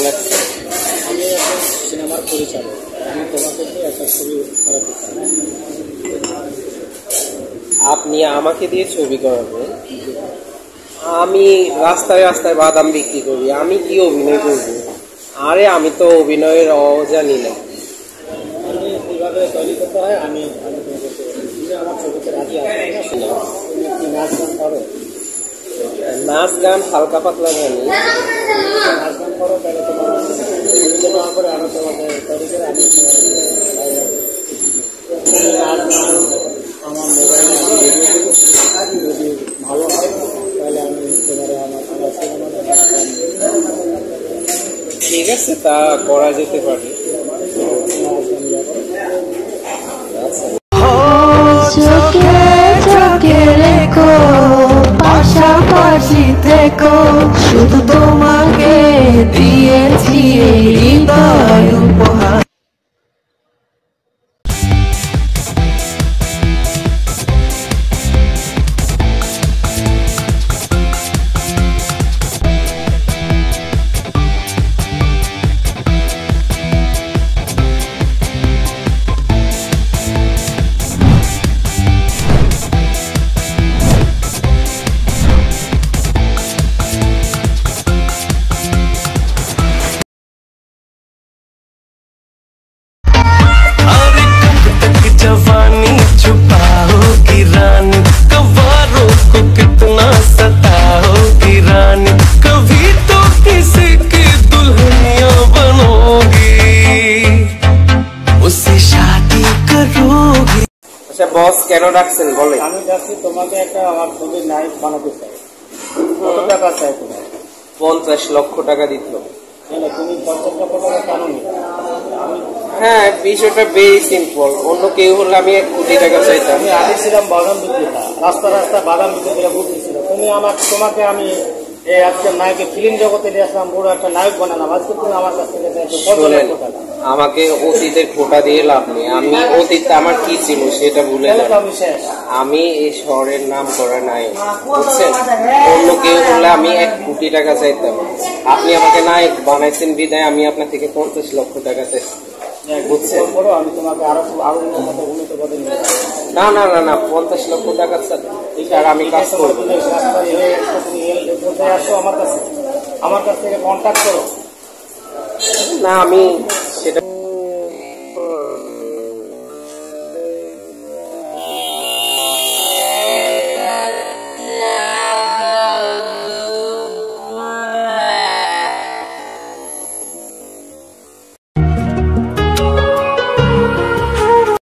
লাগছে? আমি এখন সিনেমার পরিচালক, আমি তোমাকে দিয়ে একটা ছবি করাতে চাই। আপনি আমাকে দিয়ে ছবি করাবেন? আমি রাস্তায় রাস্তায় বাদাম বিক্রি করি, আমি কি অভিনয় করব? আরে আমি তো অভিনয়ের জানি না। আমি কীভাবে তৈরি করতে হয় আমি আমি তোমাকে তুমি আমার ছবিতে রাজি আসবে না? তুমি কি নাচ গান করো? নাচ গান হালকা পাতলা জানি। নাচ গান করো তাহলে তোমার ছবি দেওয়া করে আমি তোমাকে তৈরি করে আমি আমার মোবাইলে আমি ভিডিও দেবো, যদি ভালো হয় তাহলে আমি তোমার আমার সিনেমাটা। ঠিক আছে, তা করা যেতে পারে। চোখে চোখে রেখো, পাশাপাশি থেকো, শুধু তোমাকে দিয়েছি হৃদয় উপহার। जवानी छुपाओगी रानी, कवारों को कितना सताओगी रानी, कभी तो किसी की दुल्हनिया बनोगी, उससे शादी करोगी। আচ্ছা বস, কেন ডাকছেন বলে? আমি যাচ্ছি তোমাকে একটা আমার ছবির নায়ক বানাতে চাই। কত টাকা চাই তোমার? 50 লক্ষ টাকা দিত। তুমি 50 লক্ষ টাকা কেন নি? হ্যাঁ, বিষয়টা ভেরি সিম্পল। অন্য কেউ হলে আমি 1 কোটি টাকা চাইতাম। আমি আগে ছিলাম বাদাম বিক্রেতা, রাস্তা রাস্তায় বাদাম বিক্রেতা ঘুরতেছিল। তোমাকে আমি এই আজকে নায়কের ফিল্ম জগতে নিয়ে আসলাম, বড় একটা নায়ক বানালাম। আজকে তুমি আমার কাছ থেকে আমাকে অতীতের খোটা দিয়ে লাভ নেই। আমি অতীত আমার কি ছিল সেটা ভুলে যাই। আমি এই শহরের নাম করা নায়ক, বুঝছেন? অন্য কেউ হলে আমি 1 কোটি টাকা চাইতাম। আপনি আমাকে নায়ক বানাইছেন বিদায় আমি আপনার থেকে 50 লক্ষ টাকা চাইছি, বুঝছেন? আমি তোমাকে আরো উন্নত পদে নিয়ে না না না না, 50 লক্ষ টাকা আর আমি কাজ করবো। তুমি আসো আমার কাছে, আমার কাছ থেকে কন্ট্যাক্ট করো। না, আমি সেটা